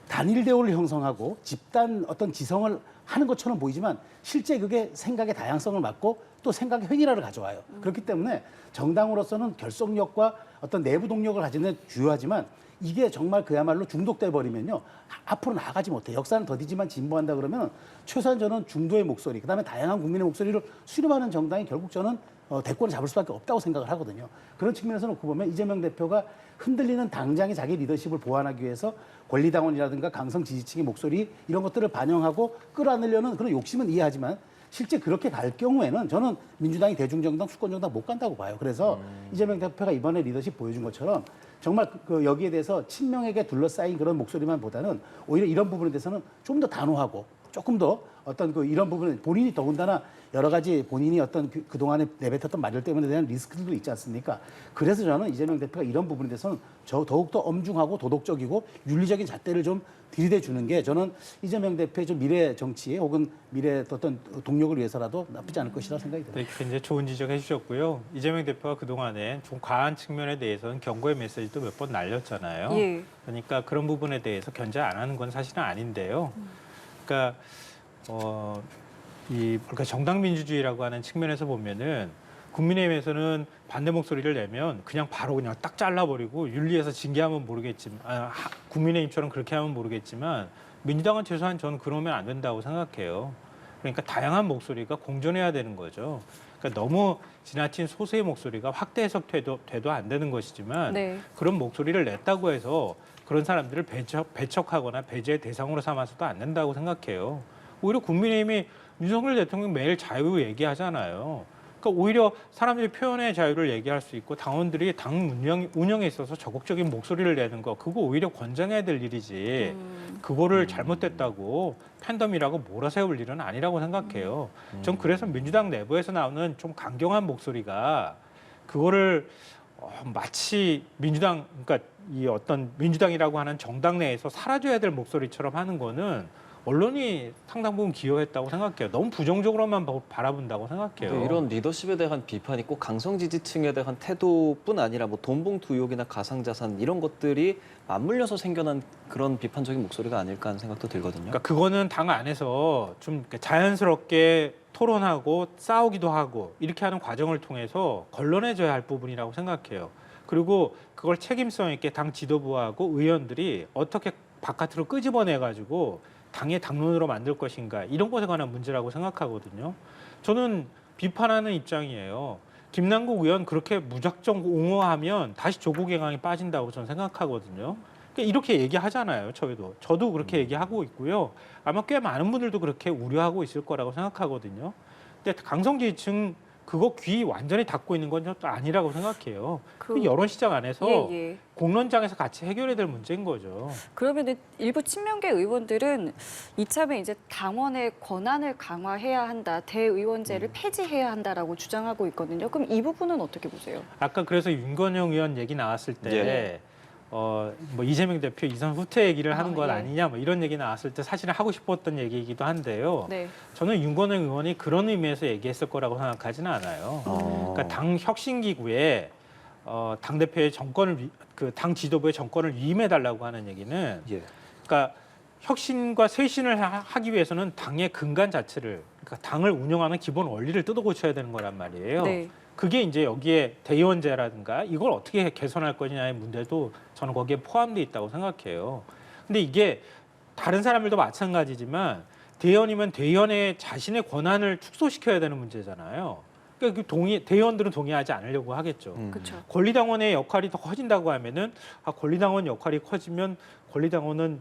단일 대우를 형성하고 집단 어떤 지성을 하는 것처럼 보이지만 실제 그게 생각의 다양성을 막고 또 생각의 획일화를 가져와요. 그렇기 때문에 정당으로서는 결속력과 어떤 내부 동력을 가지는 데 주요하지만 이게 정말 그야말로 중독돼 버리면요 앞으로 나아가지 못해. 역사는 더디지만 진보한다 그러면 최소한 저는 중도의 목소리, 그다음에 다양한 국민의 목소리를 수렴하는 정당이 결국 저는 대권을 잡을 수밖에 없다고 생각을 하거든요. 그런 측면에서 놓고 보면 이재명 대표가 흔들리는 당장의 자기 리더십을 보완하기 위해서 권리당원이라든가 강성 지지층의 목소리 이런 것들을 반영하고 끌어안으려는 그런 욕심은 이해하지만 실제 그렇게 갈 경우에는 저는 민주당이 대중정당, 수권정당 못 간다고 봐요. 그래서 이재명 대표가 이번에 리더십 보여준 것처럼 정말 여기에 대해서 친명에게 둘러싸인 그런 목소리만 보다는 오히려 이런 부분에 대해서는 좀 더 단호하고 조금 더 어떤 이런 부분은 본인이 더군다나 여러 가지 본인이 어떤 그동안에 내뱉었던 말들 때문에 대한 리스크들도 있지 않습니까? 그래서 저는 이재명 대표가 이런 부분에 대해서는 더욱더 엄중하고 도덕적이고 윤리적인 잣대를 좀 들이대 주는 게 저는 이재명 대표의 좀 미래 정치에 혹은 미래 어떤 동력을 위해서라도 나쁘지 않을 것이라고 생각이 듭니다. 네, 굉장히 좋은 지적해 주셨고요. 이재명 대표가 그동안에 좀 과한 측면에 대해서는 경고의 메시지도 몇 번 날렸잖아요. 예. 그러니까 그런 부분에 대해서 견제 안 하는 건 사실은 아닌데요. 그러니까 그러니까 정당 민주주의라고 하는 측면에서 보면은 국민의힘에서는 반대 목소리를 내면 그냥 바로 그냥 딱 잘라버리고 윤리에서 징계하면 모르겠지만 국민의힘처럼 그렇게 하면 모르겠지만 민주당은 최소한 저는 그러면 안 된다고 생각해요. 그러니까 다양한 목소리가 공존해야 되는 거죠. 그러니까 너무 지나친 소수의 목소리가 확대 해석돼도 안 되는 것이지만 네. 그런 목소리를 냈다고 해서 그런 사람들을 배척하거나 배제의 대상으로 삼아서도 안 된다고 생각해요. 오히려 국민의힘이 윤석열 대통령 매일 자유 얘기하잖아요. 그러니까 오히려 사람들이 표현의 자유를 얘기할 수 있고 당원들이 당 운영에 있어서 적극적인 목소리를 내는 거 그거 오히려 권장해야 될 일이지 그거를 잘못됐다고 팬덤이라고 몰아세울 일은 아니라고 생각해요. 전 그래서 민주당 내부에서 나오는 좀 강경한 목소리가 그거를 마치 민주당 그러니까 이 어떤 민주당이라고 하는 정당 내에서 사라져야 될 목소리처럼 하는 거는 언론이 상당 부분 기여했다고 생각해요. 너무 부정적으로만 바라본다고 생각해요. 이런 리더십에 대한 비판이 꼭 강성 지지층에 대한 태도뿐 아니라 뭐 돈봉투 의혹이나 가상자산 이런 것들이 맞물려서 생겨난 그런 비판적인 목소리가 아닐까 하는 생각도 들거든요. 그러니까 그거는 당 안에서 좀 자연스럽게 토론하고 싸우기도 하고 이렇게 하는 과정을 통해서 걸러내줘야 할 부분이라고 생각해요. 그리고 그걸 책임성 있게 당 지도부하고 의원들이 어떻게 바깥으로 끄집어내가지고 당의 당론으로 만들 것인가 이런 것에 관한 문제라고 생각하거든요. 저는 비판하는 입장이에요. 김남국 의원 그렇게 무작정 옹호하면 다시 조국행항이 빠진다고 저는 생각하거든요. 그러니까 이렇게 얘기하잖아요. 저도 그렇게 얘기하고 있고요. 아마 꽤 많은 분들도 그렇게 우려하고 있을 거라고 생각하거든요. 근데 강성지지층 그거 귀 완전히 닫고 있는 건 또 아니라고 생각해요. 그- 여론시장 안에서 예, 예. 공론장에서 같이 해결해야 될 문제인 거죠. 그러면 일부 친명계 의원들은 이참에 이제 당원의 권한을 강화해야 한다, 대의원제를 폐지해야 한다라고 주장하고 있거든요. 그럼 이 부분은 어떻게 보세요? 아까 그래서 윤건영 의원 얘기 나왔을 때 예. 뭐 이재명 대표 이선 후퇴 얘기를 하는 건 예. 아니냐 뭐 이런 얘기 나왔을 때 사실은 하고 싶었던 얘기이기도 한데요. 네. 저는 윤건영 의원이 그런 의미에서 얘기했을 거라고 생각하지는 않아요. 그러니까 당 혁신기구에 당 대표의 정권을 그 당 지도부의 정권을 위임해 달라고 하는 얘기는 예. 그러니까 혁신과 쇄신을 하기 위해서는 당의 근간 자체를 그러니까 당을 운영하는 기본 원리를 뜯어 고쳐야 되는 거란 말이에요. 네. 그게 이제 여기에 대의원제라든가 이걸 어떻게 개선할 거냐의 문제도 저는 거기에 포함되어 있다고 생각해요. 근데 이게 다른 사람들도 마찬가지지만 대의원이면 대의원의 자신의 권한을 축소시켜야 되는 문제잖아요. 그러니까 대의원들은 동의하지 않으려고 하겠죠. 그렇죠. 권리당원의 역할이 더 커진다고 하면은 권리당원 역할이 커지면 권리당원은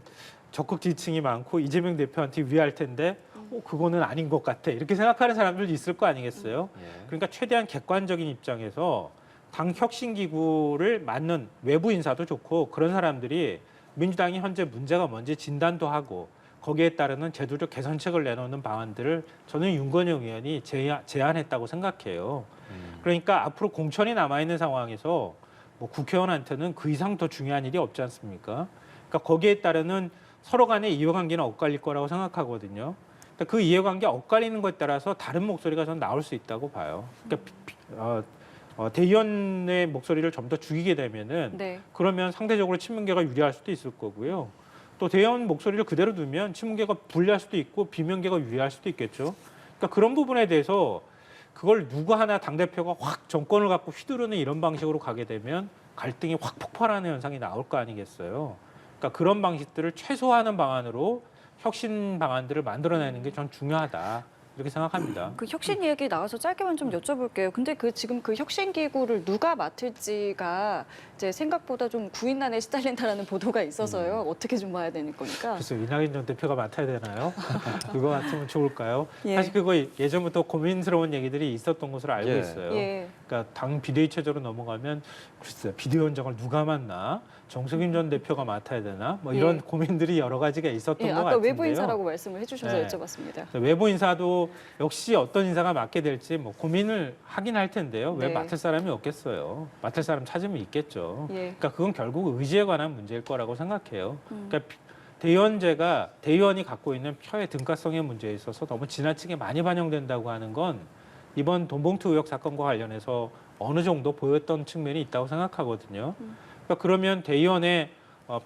적극 지지층이 많고 이재명 대표한테 유리할 텐데 그거는 아닌 것 같아 이렇게 생각하는 사람들도 있을 거 아니겠어요? 예. 그러니까 최대한 객관적인 입장에서 당 혁신기구를 맡는 외부 인사도 좋고 그런 사람들이 민주당이 현재 문제가 뭔지 진단도 하고 거기에 따르는 제도적 개선책을 내놓는 방안들을 저는 윤건영 의원이 제안했다고 생각해요. 그러니까 앞으로 공천이 남아있는 상황에서 뭐 국회의원한테는 그 이상 더 중요한 일이 없지 않습니까? 그러니까 거기에 따르는 서로 간의 이해관계는 엇갈릴 거라고 생각하거든요. 그러니까 그 이해관계 엇갈리는 것에 따라서 다른 목소리가 저는 나올 수 있다고 봐요. 그러니까 대의원의 목소리를 좀 더 죽이게 되면은 네. 그러면 상대적으로 친문계가 유리할 수도 있을 거고요. 또 대의원 목소리를 그대로 두면 친문계가 불리할 수도 있고 비명계가 유리할 수도 있겠죠. 그러니까 그런 부분에 대해서 그걸 누구 하나 당대표가 확 정권을 갖고 휘두르는 이런 방식으로 가게 되면 갈등이 확 폭발하는 현상이 나올 거 아니겠어요. 그러니까 그런 방식들을 최소화하는 방안으로 혁신 방안들을 만들어내는 게 전 중요하다. 이렇게 생각합니다. 그 혁신 얘기 나와서 짧게만 좀 여쭤볼게요. 근데 지금 그 혁신 기구를 누가 맡을지가 이제 생각보다 좀 구인난에 시달린다라는 보도가 있어서요. 어떻게 좀 봐야 되는 거니까. 그래서 이낙연 전 대표가 맡아야 되나요? 그거 맡으면 좋을까요? 예. 사실 그거 예전부터 고민스러운 얘기들이 있었던 것으로 알고 예. 있어요. 예. 그러니까 당 비대위 체제로 넘어가면 글쎄 비대위원장을 누가 맡나? 정석윤 전 대표가 맡아야 되나? 뭐 이런 예. 고민들이 여러 가지가 있었던 예, 것 아까 같은데요. 외부 인사라고 말씀을 해주셔서 네. 여쭤봤습니다. 외부 인사도 역시 어떤 인사가 맡게 될지 뭐 고민을 하긴 할 텐데요. 왜 네. 맡을 사람이 없겠어요? 맡을 사람 찾으면 있겠죠. 예. 그러니까 그건 결국 의지에 관한 문제일 거라고 생각해요. 그러니까 대의원제가 대의원이 갖고 있는 표의 등가성의 문제에 있어서 너무 지나치게 많이 반영된다고 하는 건 이번 돈봉투 의혹 사건과 관련해서 어느 정도 보였던 측면이 있다고 생각하거든요. 그러니까 그러면 대의원의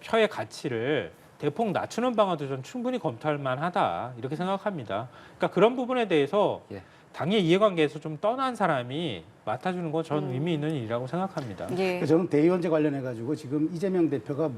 표의 가치를 대폭 낮추는 방안도 전 충분히 검토할 만하다 이렇게 생각합니다. 그러니까 그런 부분에 대해서 예. 당의 이해관계에서 좀 떠난 사람이 맡아주는 건 전 의미 있는 일이라고 생각합니다. 예. 저는 대의원제 관련해 가지고 지금 이재명 대표가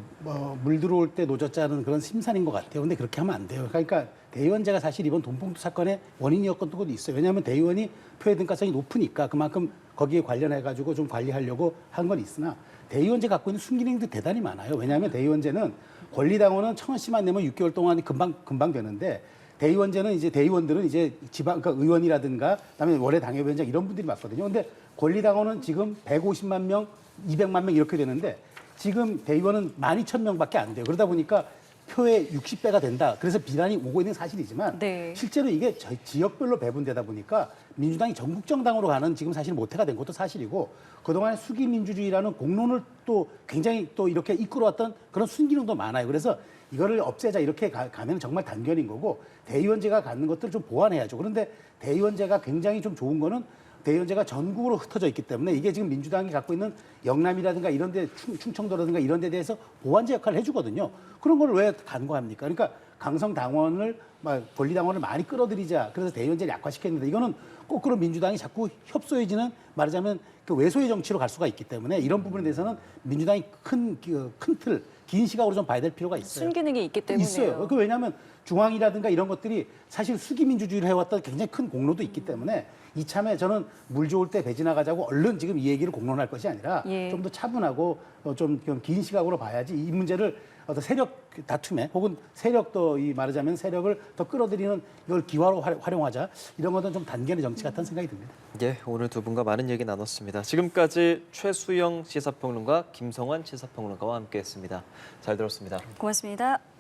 물 들어올 때 노젓자는 그런 심산인 것 같아요. 근데 그렇게 하면 안 돼요. 그러니까 대의원제가 사실 이번 돈봉투 사건의 원인이었던 것도 있어요. 왜냐하면 대의원이 표의 등가성이 높으니까 그만큼 거기에 관련해 가지고 좀 관리하려고 한 건 있으나 대의원제 갖고 있는 순기능도 대단히 많아요. 왜냐하면 대의원제는 권리당원은 1,000원씩만 내면 6개월 동안 금방 되는데 대의원제는 이제 대의원들은 이제 그러니까 의원이라든가 그다음에 원래 당협위원장 이런 분들이 맞거든요. 근데 권리당원은 지금 150만 명, 200만 명 이렇게 되는데 지금 대의원은 12,000명밖에 안 돼요. 그러다 보니까 표의 60배가 된다. 그래서 비난이 오고 있는 사실이지만 네. 실제로 이게 지역별로 배분되다 보니까 민주당이 전국 정당으로 가는 지금 사실 모태가 된 것도 사실이고 그동안에 수기 민주주의라는 공론을 또 굉장히 또 이렇게 이끌어왔던 그런 순기능도 많아요. 그래서 이거를 없애자 이렇게 가면 정말 단견인 거고 대의원제가 갖는 것들을 좀 보완해야죠. 그런데 대의원제가 굉장히 좀 좋은 거는 대의원제가 전국으로 흩어져 있기 때문에 이게 지금 민주당이 갖고 있는 영남이라든가 이런 데 충청도라든가 이런 데 대해서 보완제 역할을 해주거든요. 그런 걸 왜 간과합니까? 그러니까 강성 당원을 권리당원을 많이 끌어들이자 그래서 대의원제를 약화시켰는데 이거는 거꾸로 민주당이 자꾸 협소해지는 말하자면 그 외소의 정치로 갈 수가 있기 때문에 이런 부분에 대해서는 민주당이 큰 틀, 긴 시각으로 좀 봐야 될 필요가 있어요. 순기능이 있기 때문에요. 있어요. 그 왜냐하면 중앙이라든가 이런 것들이 사실 수기 민주주의를 해왔던 굉장히 큰 공로도 있기 때문에 이참에 저는 물 좋을 때 배 지나가자고 얼른 지금 이 얘기를 공론할 것이 아니라 예. 좀 더 차분하고 좀 긴 시각으로 봐야지 이 문제를 어떤 세력 다툼에 혹은 세력도 이 말하자면 세력을 더 끌어들이는 이걸 기화로 활용하자 이런 것은 좀 단계의 정치 같다는 생각이 듭니다. 예, 오늘 두 분과 많은 얘기 나눴습니다. 지금까지 최수영 시사평론가, 김성환 시사평론가와 함께했습니다. 잘 들었습니다. 고맙습니다.